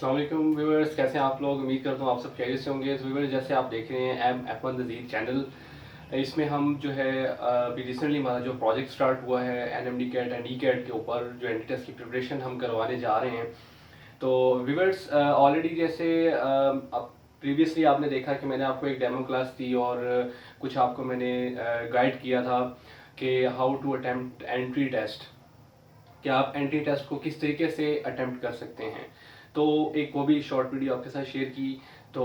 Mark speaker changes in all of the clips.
Speaker 1: अस्सलाम वालेकुम व्यूअर्स, कैसे हैं आप लोग। उम्मीद करता हूँ आप सब खैरियत से होंगे। व्यूअर्स, जैसे आप देख रहे हैं F1 नज़ीर चैनल, इसमें हम जो है अभी रिसेंटली हमारा जो प्रोजेक्ट स्टार्ट हुआ है NMD कैट एंड ECAT के ऊपर, जो एंटी टेस्ट की प्रिपरेशन हम करवाने जा रहे हैं। तो व्यूअर्स, ऑलरेडी जैसे अब प्रीवियसली आपने देखा कि मैंने आपको एक डेमो क्लास दी और कुछ आपको मैंने गाइड किया था कि how to attempt entry test, कि आप एंट्री टेस्ट को किस तरीके से अटेम्प्ट कर सकते हैं। तो एक वो भी शॉर्ट वीडियो आपके साथ शेयर की। तो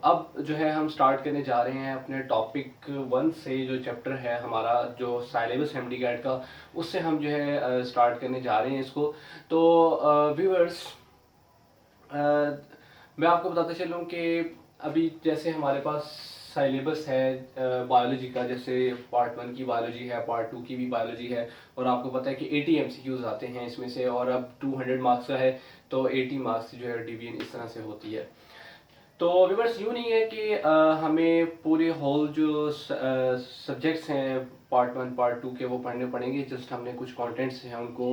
Speaker 1: अब जो है हम स्टार्ट करने जा रहे हैं अपने टॉपिक 1 से, जो चैप्टर है हमारा जो सिलेबस एमडी गाइड का, उससे हम जो है स्टार्ट करने जा रहे हैं इसको। तो व्यूअर्स, मैं आपको बताता चलूँ कि अभी जैसे हमारे पास सिलेबस है बायोलॉजी का, जैसे पार्ट 1 की बायोलॉजी है, पार्ट 2 की भी बायोलॉजी है, और आपको पता है कि 80 MCQs आते हैं इसमें से, और अब 200 मार्क्स का है, तो 80 मार्क्स जो है डिवीजन इस तरह से होती है। तो व्यूअर्स, यूँ नहीं है कि हमें पूरे होल जो सब्जेक्ट्स हैं पार्ट 1 पार्ट 2 के वो पढ़ने पड़ेंगे। जस्ट हमने कुछ कंटेंट्स हैं उनको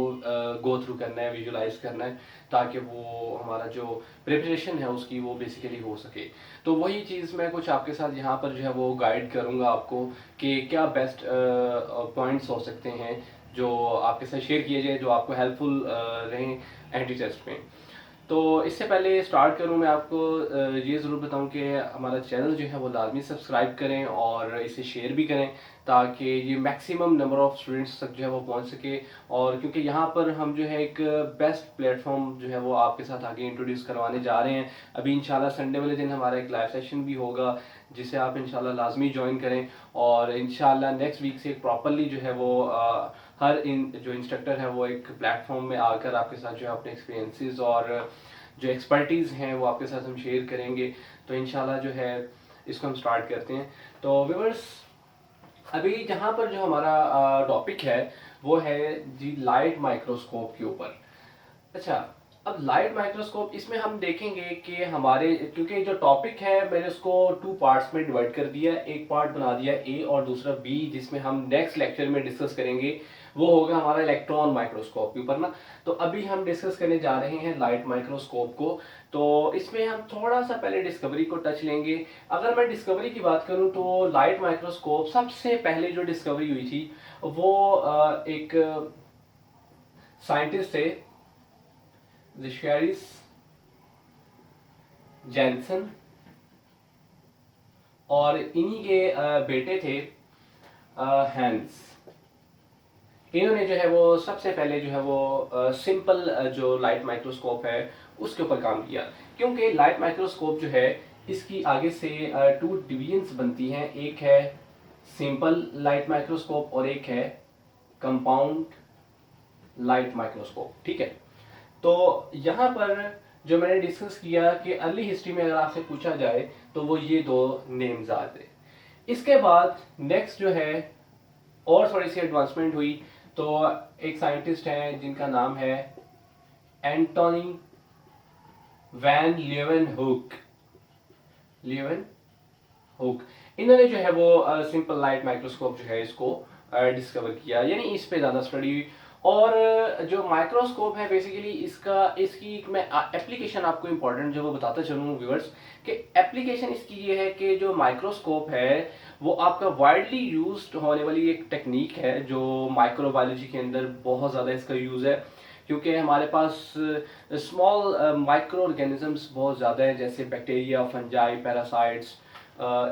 Speaker 1: गो थ्रू करना है, विजुलाइज करना है, ताकि वो हमारा जो प्रिपरेशन है उसकी वो बेसिकली हो सके। तो वही चीज़ मैं कुछ आपके साथ यहाँ पर जो है वो गाइड करूँगा आपको कि क्या बेस्ट पॉइंट्स हो सकते हैं जो आपके साथ शेयर किए जाए, जो आपको हेल्पफुल रहें एंटी टेस्ट में। तो इससे पहले स्टार्ट करूं, मैं आपको ये ज़रूर बताऊं कि हमारा चैनल जो है वो लाजमी सब्सक्राइब करें और इसे शेयर भी करें, ताकि ये मैक्सिमम नंबर ऑफ़ स्टूडेंट्स तक जो है वो पहुंच सके। और क्योंकि यहाँ पर हम जो है एक बेस्ट प्लेटफॉर्म जो है वो आपके साथ आगे इंट्रोड्यूस करवाने जा रहे हैं। अभी इंशाल्लाह संडे वाले दिन हमारा एक लाइव सेशन भी होगा, जिसे आप इंशाल्लाह लाजमी ज्वाइन करें। और इंशाल्लाह नेक्स्ट वीक से प्रॉपरली जो है वो हर जो इंस्ट्रक्टर है वो एक प्लेटफॉर्म में आकर आपके साथ जो है अपने एक्सपीरियंसेस और जो एक्सपर्टीज़ हैं वो आपके साथ हम शेयर करेंगे। तो इंशाल्लाह जो है इसको हम स्टार्ट करते हैं। तो व्यूअर्स, अभी जहाँ पर जो हमारा टॉपिक है वो है जी लाइट माइक्रोस्कोप के ऊपर। अच्छा, अब लाइट माइक्रोस्कोप, इसमें हम देखेंगे कि हमारे, क्योंकि जो टॉपिक है मैंने उसको 2 पार्ट्स में डिवाइड कर दिया। एक पार्ट बना दिया ए और दूसरा बी, जिसमें हम नेक्स्ट लेक्चर में डिस्कस करेंगे। वो होगा हमारा इलेक्ट्रॉन माइक्रोस्कोप के ऊपर ना। तो अभी हम डिस्कस करने जा रहे हैं लाइट माइक्रोस्कोप को। तो इसमें हम थोड़ा सा पहले डिस्कवरी को टच लेंगे। अगर मैं डिस्कवरी की बात करूं तो लाइट माइक्रोस्कोप सबसे पहले जो डिस्कवरी हुई थी वो एक साइंटिस्ट थे, जिशैरिस जैनसन, और इन्हीं के बेटे थे हैंस। इन्होंने जो है वो सबसे पहले जो है वो सिंपल जो लाइट माइक्रोस्कोप है उसके ऊपर काम किया। क्योंकि लाइट माइक्रोस्कोप जो है इसकी आगे से 2 डिवीजन्स बनती हैं, एक है सिंपल लाइट माइक्रोस्कोप और एक है कंपाउंड लाइट माइक्रोस्कोप। ठीक है, तो यहाँ पर जो मैंने डिस्कस किया कि अर्ली हिस्ट्री में अगर आपसे पूछा जाए तो वो ये 2 नेम्स आते। इसके बाद नेक्स्ट जो है और थोड़ी सी एडवांसमेंट हुई, तो एक साइंटिस्ट हैं जिनका नाम है एंटोनी वैन लीeuwenhoek। लीeuwenhoek, इन्होंने जो है वो सिंपल लाइट माइक्रोस्कोप जो है इसको डिस्कवर किया, यानी इस पे ज़्यादा स्टडी हुई। और जो माइक्रोस्कोप है बेसिकली इसकी मैं एप्लीकेशन आपको इम्पोर्टेंट जो वो बताता चलूँ व्यूअर्स, कि एप्लीकेशन इसकी ये है कि जो माइक्रोस्कोप है वो आपका वाइडली यूज्ड होने वाली एक टेक्निक है, जो माइक्रोबायोलॉजी के अंदर बहुत ज़्यादा इसका यूज़ है। क्योंकि हमारे पास स्मॉल माइक्रो ऑर्गेनिजम्स बहुत ज़्यादा हैं, जैसे bacteria, fungi, parasites,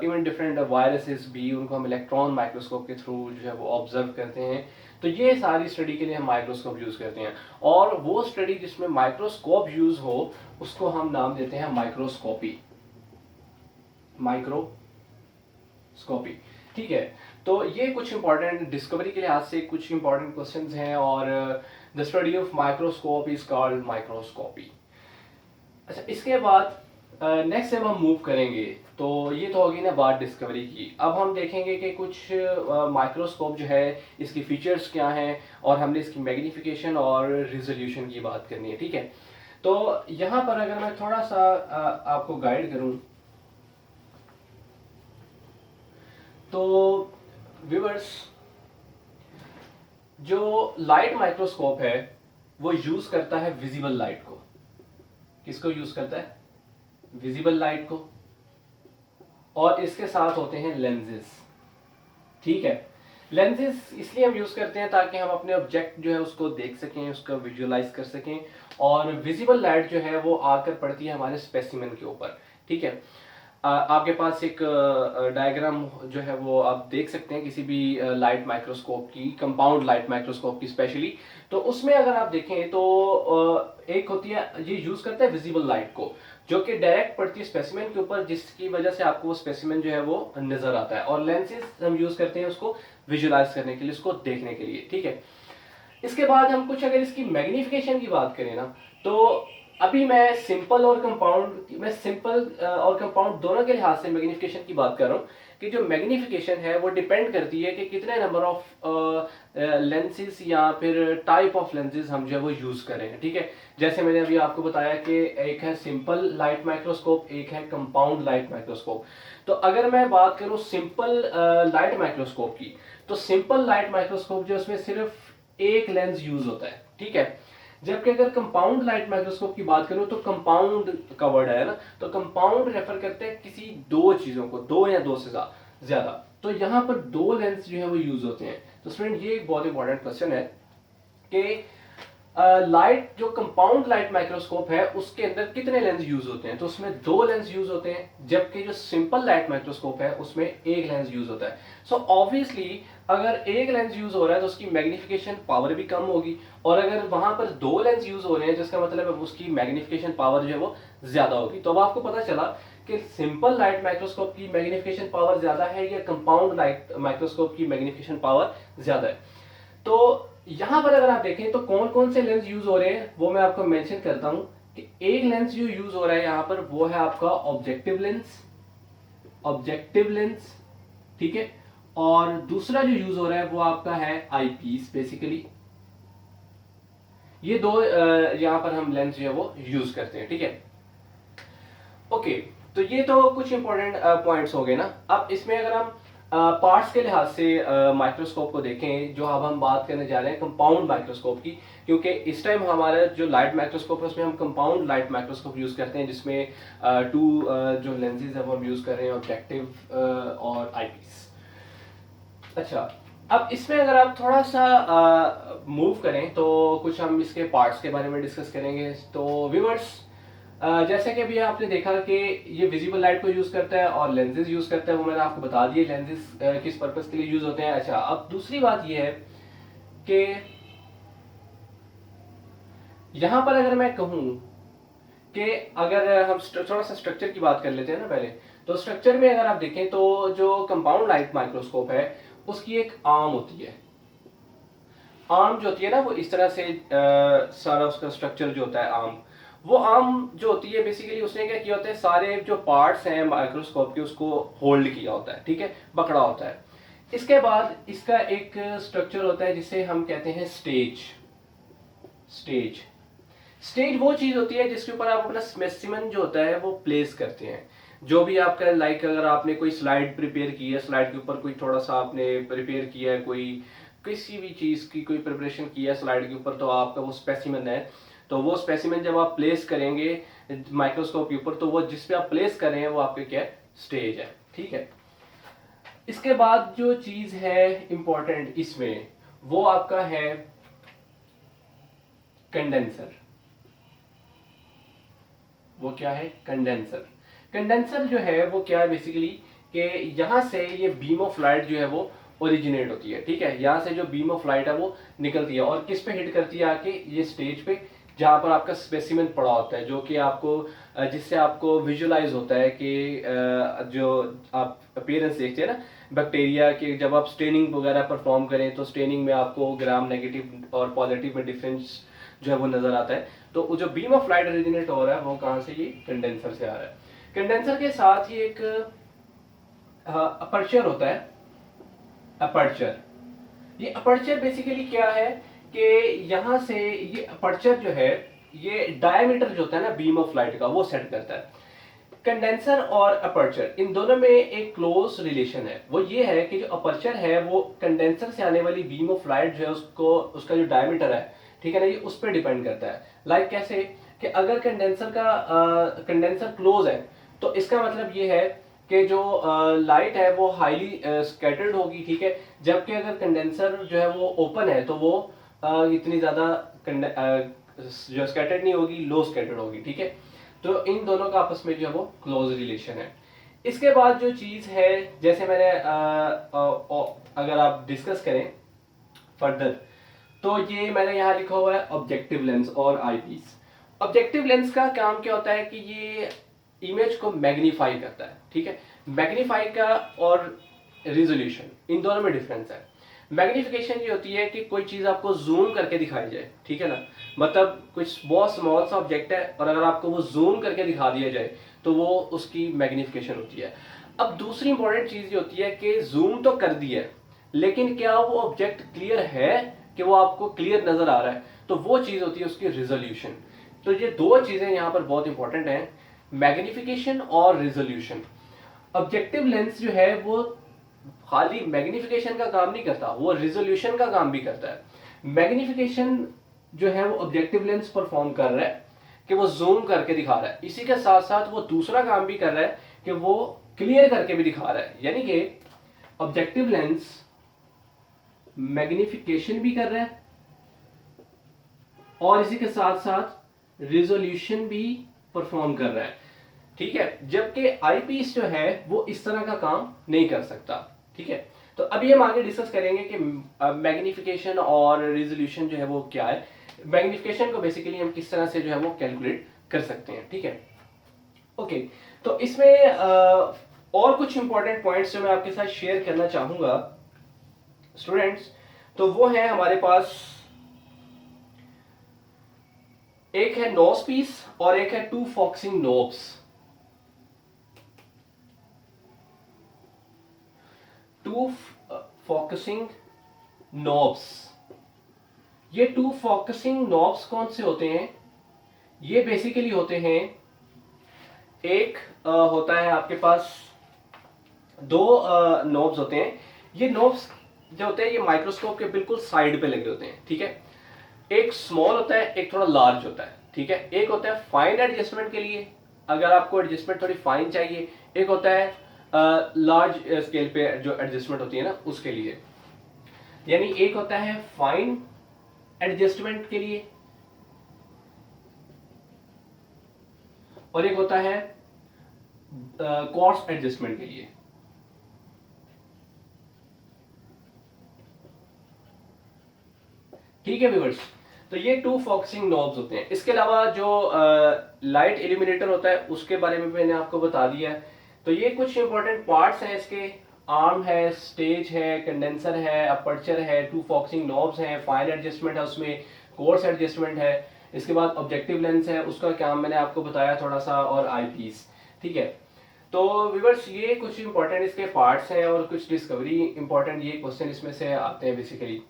Speaker 1: even different viruses भी, उनको हम इलेक्ट्रॉन माइक्रोस्कोप के थ्रू जो है वो ऑब्जर्व करते हैं। तो ये सारी स्टडी के लिए हम माइक्रोस्कोप यूज़ करते हैं, और वो स्टडी जिसमें माइक्रोस्कोप यूज़ हो उसको हम नाम देते हैं माइक्रोस्कोपी। माइक्रोस्कोपी, ठीक है। तो ये कुछ इंपॉर्टेंट डिस्कवरी के लिहाज से कुछ इंपॉर्टेंट क्वेश्चंस हैं, और the study of microscope is called microscopy. अच्छा, इसके बाद नेक्स्ट जब हम मूव करेंगे, तो ये तो होगी ना बात डिस्कवरी की। अब हम देखेंगे कि कुछ माइक्रोस्कोप जो है इसकी फीचर्स क्या हैं, और हमने इसकी मैग्नीफिकेशन और रिजोल्यूशन की बात करनी है। ठीक है, तो यहाँ पर अगर मैं थोड़ा सा आपको गाइड करूँ, तो व्यूअर्स, जो लाइट माइक्रोस्कोप है वो यूज करता है विजिबल लाइट को। किसको यूज करता है? विजिबल लाइट को। और इसके साथ होते हैं लेंजेस, ठीक है। लेंजेस इसलिए हम यूज करते हैं ताकि हम अपने ऑब्जेक्ट जो है उसको देख सकें, उसको विजुअलाइज कर सकें। और विजिबल लाइट जो है वो आकर पड़ती है हमारे स्पेसिमेन के ऊपर, ठीक है। आपके पास एक डायग्राम जो है वो आप देख सकते हैं किसी भी लाइट माइक्रोस्कोप की, कंपाउंड लाइट माइक्रोस्कोप की स्पेशली। तो उसमें अगर आप देखें तो एक होती है, ये यूज करता है विजिबल लाइट को, जो कि डायरेक्ट पड़ती है स्पेसिमेन के ऊपर, जिसकी वजह से आपको वो स्पेसिमेन जो है वो नजर आता है। और लेंसेज हम यूज करते हैं उसको विजुअलाइज करने के लिए, उसको देखने के लिए, ठीक है। इसके बाद हम कुछ अगर इसकी मैग्निफिकेशन की बात करें ना, तो अभी मैं सिंपल और कंपाउंड दोनों के लिहाज से मैग्निफिकेशन की बात कर रहा हूँ कि जो मैग्निफिकेशन है वो डिपेंड करती है कि कितने नंबर ऑफ लेंसेज या फिर टाइप ऑफ लेंसेज हम जो है वो यूज कर रहे हैं, ठीक है। जैसे मैंने अभी आपको बताया कि एक है सिंपल लाइट माइक्रोस्कोप, एक है कंपाउंड लाइट माइक्रोस्कोप। तो अगर मैं बात करूं सिंपल लाइट माइक्रोस्कोप की, तो सिंपल लाइट माइक्रोस्कोप जो उसमें सिर्फ एक लेंस यूज होता है, ठीक है। जबकि अगर कंपाउंड लाइट माइक्रोस्कोप की बात करूं तो कंपाउंड का वर्ड है ना, तो कंपाउंड रेफर करते हैं किसी दो चीजों को, दो या दो से ज्यादा। तो यहाँ पर दो लेंस जो है वो यूज होते हैं। तो स्टूडेंट ये एक बहुत इंपॉर्टेंट क्वेश्चन है कि लाइट जो कंपाउंड लाइट माइक्रोस्कोप है उसके अंदर कितने लेंस यूज होते हैं? तो उसमें दो लेंस यूज होते हैं, जबकि जो सिंपल लाइट माइक्रोस्कोप है उसमें एक लेंस यूज होता है। सो ऑब्वियसली अगर एक लेंस यूज हो रहा है तो उसकी मैग्निफिकेशन पावर भी कम होगी, और अगर वहां पर दो लेंस यूज हो रहे हैं जिसका मतलब है उसकी मैग्निफिकेशन पावर जो है वो ज्यादा होगी। तो अब आपको पता चला कि सिंपल लाइट माइक्रोस्कोप की मैग्निफिकेशन पावर ज्यादा है या कंपाउंड लाइट माइक्रोस्कोप की मैग्निफिकेशन पावर ज्यादा है। तो यहां पर अगर आप देखें तो कौन कौन से लेंस यूज हो रहे हैं वो मैं आपको मेंशन करता हूं कि एक लेंस जो यूज हो रहा है यहां पर वो है आपका ऑब्जेक्टिव लेंस, ठीक है। और दूसरा जो यूज हो रहा है वो आपका है आईपीस बेसिकली। ये दो यहां पर हम लेंस जो है वो यूज करते हैं, ठीक है। ओके, तो ये तो कुछ इंपॉर्टेंट पॉइंट्स हो गए ना। अब इसमें अगर हम पार्ट्स के लिहाज से माइक्रोस्कोप को देखें, जो अब हम बात करने जा रहे हैं कंपाउंड माइक्रोस्कोप की, क्योंकि इस टाइम हमारा जो लाइट माइक्रोस्कोप है उसमें हम कंपाउंड लाइट माइक्रोस्कोप यूज करते हैं, जिसमें टू जो लेंसेज है वो हम यूज कर रहे हैं, ऑब्जेक्टिव और आईपीस। अच्छा, अब इसमें अगर आप थोड़ा सा मूव करें तो कुछ हम इसके पार्ट्स के बारे में डिस्कस करेंगे। तो व्यूअर्स, जैसे कि अभी आपने देखा कि ये विजिबल लाइट को यूज करता है और लेंसेज यूज करता है, वो मैंने आपको बता दिए लेंसेज किस पर्पस के लिए यूज होते हैं। अच्छा, अब दूसरी बात ये है कि यहां पर अगर मैं कहूं कि अगर हम थोड़ा सा स्ट्रक्चर की बात कर लेते हैं ना पहले, तो स्ट्रक्चर में अगर आप देखें तो जो कंपाउंड लाइट माइक्रोस्कोप है उसकी एक आर्म होती है। आर्म जो होती है ना वो इस तरह से सारा उसका स्ट्रक्चर जो होता है आर्म, वो आर्म जो होती है बेसिकली उसने क्या किया होता है, सारे जो पार्ट्स हैं माइक्रोस्कोप के उसको होल्ड किया होता है, ठीक है, पकड़ा होता है। इसके बाद इसका एक स्ट्रक्चर होता है जिसे हम कहते हैं स्टेज स्टेज वो चीज होती है जिसके ऊपर आप अपना स्पेसिमेन जो होता है वो प्लेस करते हैं। जो भी आपका लाइक अगर आपने कोई स्लाइड प्रिपेयर की है, स्लाइड के ऊपर कोई थोड़ा सा आपने प्रिपेयर किया है, कोई किसी भी चीज की कोई प्रिपरेशन की है स्लाइड के ऊपर, तो आपका वो स्पेसिमेन है। तो वो स्पेसिमेन जब आप प्लेस करेंगे माइक्रोस्कोप के ऊपर, तो वो जिस पे आप प्लेस कर रहे हैं वो आपके क्या स्टेज है, ठीक है। इसके बाद जो चीज है इंपॉर्टेंट इसमें वो आपका है कंडेंसर। वो क्या है? कंडेंसर। कंडेंसर जो है वो क्या है बेसिकली कि यहां से ये बीम ऑफ लाइट जो है वो ओरिजिनेट होती है, ठीक है। यहाँ से जो बीम ऑफ लाइट है वो निकलती है और किस पे हिट करती है? आके ये स्टेज पे, जहां पर आपका स्पेसिमेन पड़ा होता है, जो कि आपको जिससे आपको विजुअलाइज होता है कि जो आप अपीयरेंस देखते हैं ना बैक्टीरिया के, जब आप स्टेनिंग वगैरह परफॉर्म करें तो स्टेनिंग में आपको ग्राम नेगेटिव और पॉजिटिव में डिफरेंस जो है वो नजर आता है। तो वो जो बीम ऑफ लाइट ओरिजिनेट हो रहा है वो कहां से? ये कंडेंसर से आ रहा है। कंडेंसर के साथ ही एक अपर्चर होता है। अपर्चर, ये अपर्चर बेसिकली क्या है कि यहां से ये अपर्चर जो है ये डायमीटर जो होता है ना बीम ऑफ लाइट का वो सेट करता है। कंडेंसर और अपर्चर इन दोनों में एक क्लोज रिलेशन है। वो ये है कि जो अपर्चर है वो कंडेंसर से आने वाली बीम ऑफ लाइट जो है उसको, उसका जो डायमीटर है, ठीक है ना, ये उस पर डिपेंड करता है। लाइक कैसे? कि अगर कंडेंसर क्लोज है तो इसका मतलब ये है कि जो लाइट है वो हाईली स्कैटर्ड होगी, ठीक है। जबकि अगर कंडेंसर जो है वो ओपन है तो वो इतनी ज़्यादा जो स्कैटर्ड नहीं होगी, लो स्कैटर्ड होगी, ठीक है। तो इन दोनों का आपस में जो है वो क्लोज रिलेशन है। इसके बाद जो चीज़ है, जैसे मैंने अगर आप डिस्कस करें फर्दर, तो ये मैंने यहाँ लिखा हुआ है ऑब्जेक्टिव लेंस और आईपीस। ऑब्जेक्टिव लेंस का काम क्या होता है कि ये इमेज को मैग्नीफाई करता है, ठीक है। मैग्नीफाई का और रिजोल्यूशन, इन दोनों में डिफरेंस है। मैग्निफिकेशन ये होती है कि कोई चीज आपको जूम करके दिखाई जाए, ठीक है ना। मतलब कुछ बहुत स्मॉल सा ऑब्जेक्ट है और अगर आपको वो जूम करके दिखा दिया जाए तो वो उसकी मैग्निफिकेशन होती है। अब दूसरी इंपॉर्टेंट चीज ये होती है कि जूम तो कर दिया है, लेकिन क्या वो ऑब्जेक्ट क्लियर है, कि वो आपको क्लियर नजर आ रहा है, तो वो चीज होती है उसकी रिजोल्यूशन। तो ये दो चीजें यहाँ पर बहुत इंपॉर्टेंट हैं, मैग्निफिकेशन और रिजोल्यूशन। ऑब्जेक्टिव लेंस जो है वो खाली मैग्निफिकेशन का काम नहीं करता, वो रिजोल्यूशन का काम भी करता है। मैग्निफिकेशन जो है वो ऑब्जेक्टिव लेंस परफॉर्म कर रहा है कि वो जूम करके दिखा रहा है, इसी के साथ साथ वो दूसरा काम भी कर रहा है कि वो क्लियर करके भी दिखा रहा है। यानी कि ऑब्जेक्टिव लेंस मैग्निफिकेशन भी कर रहा है और इसी के साथ साथ रिजोल्यूशन भी परफॉर्म कर रहा है, ठीक है। जबकि आईपीस जो है वो इस तरह का काम नहीं कर सकता, ठीक है। तो अभी हम आगे डिस्कस करेंगे कि मैग्निफिकेशन और रिजोल्यूशन जो है वो क्या है। मैग्निफिकेशन को बेसिकली हम किस तरह से जो है वो कैलकुलेट कर सकते हैं, ठीक है। ओके, तो इसमें और कुछ इंपॉर्टेंट पॉइंट्स जो मैं आपके साथ शेयर करना चाहूंगा स्टूडेंट्स, तो वो है हमारे पास एक है नोज पीस और एक है two focusing knobs. Two focusing knobs, ये टू फोकसिंग नॉब्स कौन से होते हैं? ये बेसिकली होते हैं, एक होता है आपके पास दो नॉब्स होते हैं। ये नॉब्स जो होते हैं ये माइक्रोस्कोप के बिल्कुल साइड पे लगे होते हैं, ठीक है। एक स्मॉल होता है, एक थोड़ा लार्ज होता है, ठीक है। एक होता है फाइन एडजस्टमेंट के लिए, अगर आपको एडजस्टमेंट थोड़ी फाइन चाहिए। एक होता है लार्ज स्केल पे जो एडजस्टमेंट होती है ना उसके लिए। यानी एक होता है फाइन एडजस्टमेंट के लिए और एक होता है कॉर्स एडजस्टमेंट के लिए। ठीक है व्यूअर्स, तो ये टू फोकसिंग नॉब्स होते हैं। इसके अलावा जो लाइट इल्यूमिनेटर होता है उसके बारे में मैंने आपको बता दिया है। तो ये कुछ इंपॉर्टेंट पार्ट्स हैं इसके, आर्म है, स्टेज है, कंडेंसर है, अपर्चर है, टू फोकसिंग नॉब्स हैं, फाइन एडजस्टमेंट है उसमें, कोर्स एडजस्टमेंट है। इसके बाद ऑब्जेक्टिव लेंस है, उसका काम मैंने आपको बताया थोड़ा सा, और आई पीस, ठीक है। तो व्यूअर्स ये कुछ इंपॉर्टेंट इसके पार्ट्स हैं और कुछ डिस्कवरी इंपॉर्टेंट ये क्वेश्चन इसमें से आते हैं बेसिकली।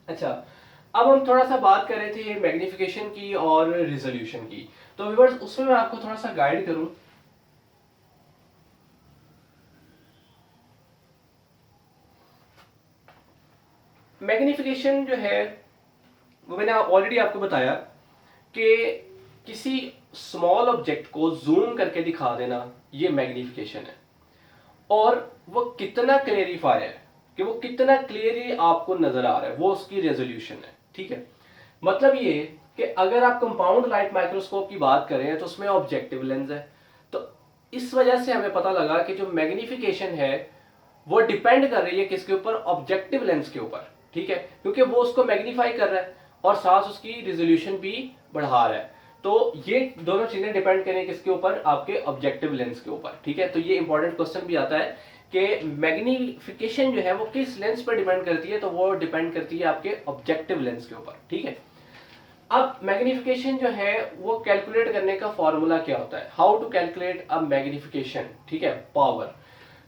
Speaker 1: अच्छा, अब हम थोड़ा सा बात कर रहे थे मैग्निफिकेशन की और रिजोल्यूशन की। तो व्यूअर्स उसमें मैं आपको थोड़ा सा गाइड करूं। मैग्निफिकेशन जो है वो मैंने ऑलरेडी आपको बताया कि किसी स्मॉल ऑब्जेक्ट को जूम करके दिखा देना, ये मैग्निफिकेशन है। और वो कितना क्लेरिफाई है, कि वो कितना क्लियरली आपको नजर आ रहा है, वो उसकी रेजोल्यूशन है, ठीक है। मतलब ये कि अगर आप कंपाउंड लाइट माइक्रोस्कोप की बात करें तो उसमें ऑब्जेक्टिव लेंस है। तो इस वजह से हमें पता लगा कि जो मैग्निफिकेशन है वो डिपेंड कर रही है किसके ऊपर? ऑब्जेक्टिव लेंस के ऊपर, ठीक है। क्योंकि वो उसको मैग्नीफाई कर रहा है और साथ उसकी रिजोल्यूशन भी बढ़ा रहा है। तो ये दोनों चीजें डिपेंड करें किसके ऊपर? आपके ऑब्जेक्टिव लेंस के ऊपर, ठीक है। तो ये इंपॉर्टेंट क्वेश्चन भी आता है कि मैग्निफिकेशन जो है वो किस लेंस पर डिपेंड करती है? तो वो डिपेंड करती है आपके ऑब्जेक्टिव लेंस के ऊपर, ठीक है। अब मैग्निफिकेशन जो है वो कैलकुलेट करने का फॉर्मूला क्या होता है? How to calculate a magnification, ठीक है, पावर।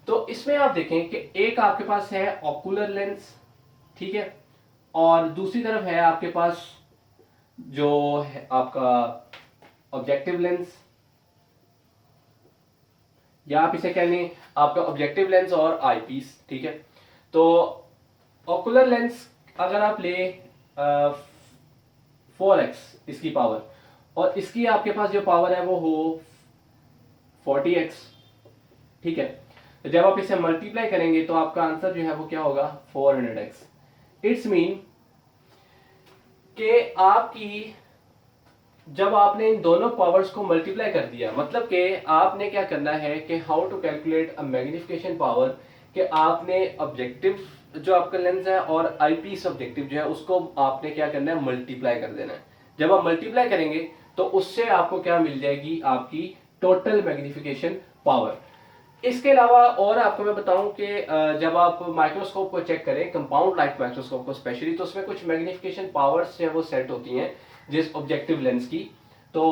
Speaker 1: तो इसमें आप देखें कि एक आपके पास है ऑकुलर लेंस, ठीक है, और दूसरी तरफ है आपके पास जो है आपका ऑब्जेक्टिव लेंस, या आप इसे कह लें आपका ऑब्जेक्टिव लेंस और आईपीस, ठीक है। तो ऑकुलर लेंस अगर आप ले 4x इसकी पावर, और इसकी आपके पास जो पावर है वो हो 40x, ठीक है। तो जब आप इसे मल्टीप्लाई करेंगे तो आपका आंसर जो है वो क्या होगा 400x। इट्स मीन कि आपकी जब आपने इन दोनों पावर्स को मल्टीप्लाई कर दिया, मतलब कि आपने क्या करना है कि how to calculate a magnification power, कि आपने ऑब्जेक्टिव जो आपका लेंस है और आईपीस ऑब्जेक्टिव जो है उसको आपने क्या करना है मल्टीप्लाई कर देना है। जब आप मल्टीप्लाई करेंगे तो उससे आपको क्या मिल जाएगी, आपकी टोटल मैग्निफिकेशन पावर। इसके अलावा और आपको मैं बताऊं कि जब आप माइक्रोस्कोप को चेक करें, कंपाउंड लाइट माइक्रोस्कोप को स्पेशली, तो उसमें कुछ मैग्निफिकेशन पावर्स है वो सेट होती हैं जिस ऑब्जेक्टिव लेंस की। तो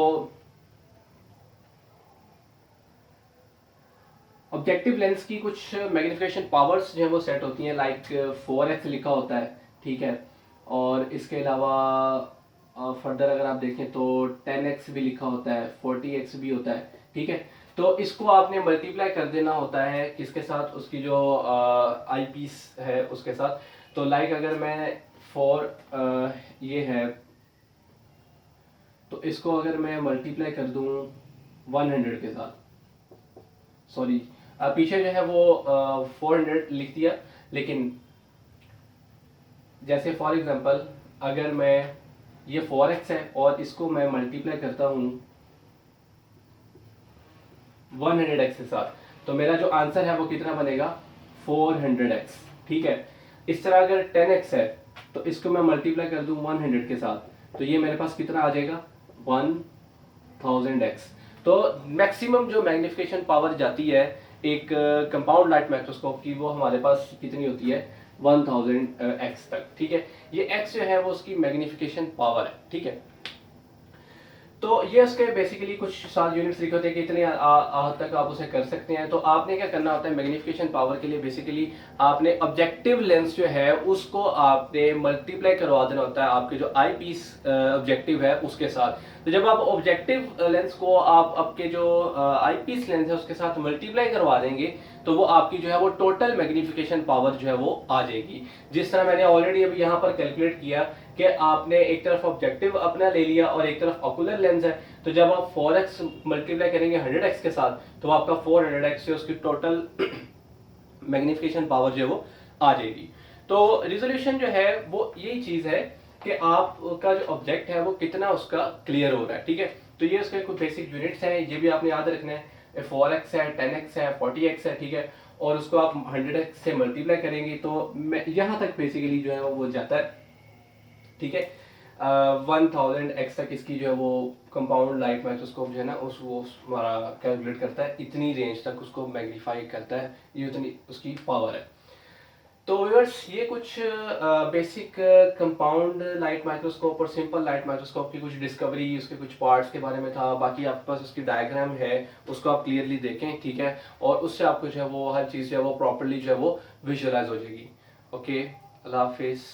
Speaker 1: ऑब्जेक्टिव लेंस की कुछ मैग्निफिकेशन पावर्स जो है वो सेट होती हैं, लाइक 4x लिखा होता है, ठीक है। और इसके अलावा फर्दर अगर आप देखें तो 10x भी लिखा होता है, 40x भी होता है, ठीक है। तो इसको आपने मल्टीप्लाई कर देना होता है किसके साथ, उसकी जो आई पीस है उसके साथ। तो लाइक अगर मैं 4 ये है, तो इसको अगर मैं मल्टीप्लाई कर दूं 100 के साथ, सॉरी पीछे जो है वो 400 लिख दिया, लेकिन जैसे फॉर एग्जांपल अगर मैं ये 4x है और इसको मैं मल्टीप्लाई करता हूँ 100x के साथ, तो मेरा जो आंसर है वो कितना बनेगा 400x, ठीक है। इस तरह अगर 10x है तो इसको मैं मल्टीप्लाई कर दूं 100 के साथ, तो ये मेरे पास कितना आ जाएगा 1000x। तो मैक्सिमम जो मैग्निफिकेशन पावर जाती है एक कंपाउंड लाइट माइक्रोस्कोप की, वो हमारे पास कितनी होती है 1000x तक, ठीक है। ये x जो है वो उसकी मैग्निफिकेशन पावर है, ठीक है। तो ये उसके बेसिकली कुछ 7 यूनिट्स लिखे होते हैं कि इतने हद तक आप उसे कर सकते हैं। तो आपने क्या करना होता है मैग्निफिकेशन पावर के लिए, बेसिकली आपने ऑब्जेक्टिव लेंस जो है उसको आपने मल्टीप्लाई करवा देना होता है आपके जो आई पीस ऑब्जेक्टिव है उसके साथ। तो जब आप ऑब्जेक्टिव लेंस को आप आपके जो आई पीस लेंस है उसके साथ मल्टीप्लाई करवा देंगे तो वो आपकी जो है वो टोटल मैग्निफिकेशन पावर जो है वो आ जाएगी। जिस तरह मैंने ऑलरेडी अभी यहाँ पर कैलकुलेट किया कि आपने एक तरफ ऑब्जेक्टिव अपना ले लिया और एक तरफ ऑकुलर लेंस है, तो जब आप 4x मल्टीप्लाई करेंगे 100x के साथ तो आपका 400x से उसकी टोटल मैग्निफिकेशन पावर जो है वो आ जाएगी। तो रिजोल्यूशन जो है वो यही चीज है कि आपका जो ऑब्जेक्ट है वो कितना उसका क्लियर हो रहा है, ठीक है। तो ये उसके कुछ बेसिक यूनिट्स हैं, ये भी आपने याद रखना है। 4x है, 10x है, 40x है, ठीक है। और उसको आप 100x से मल्टीप्लाई करेंगे तो यहाँ तक बेसिकली जो है वो जाता है, ठीक है। 1000x तक इसकी जो है वो कंपाउंड लाइट माइक्रोस्कोप जो है ना वो हमारा कैलकुलेट करता है, इतनी रेंज तक उसको मैग्नीफाई करता है, ये उतनी उसकी पावर है। तो व्यूअर्स ये कुछ बेसिक कंपाउंड लाइट माइक्रोस्कोप और सिंपल लाइट माइक्रोस्कोप की कुछ डिस्कवरी, उसके कुछ पार्ट्स के बारे में था। बाकी आपके पास उसकी डायग्राम है, उसको आप क्लियरली देखें, ठीक है। और उससे आपको जो है वो हर चीज़ जो है वो प्रॉपरली जो है वो विजुअलाइज हो जाएगी। ओके, अल्लाह हाफिज़।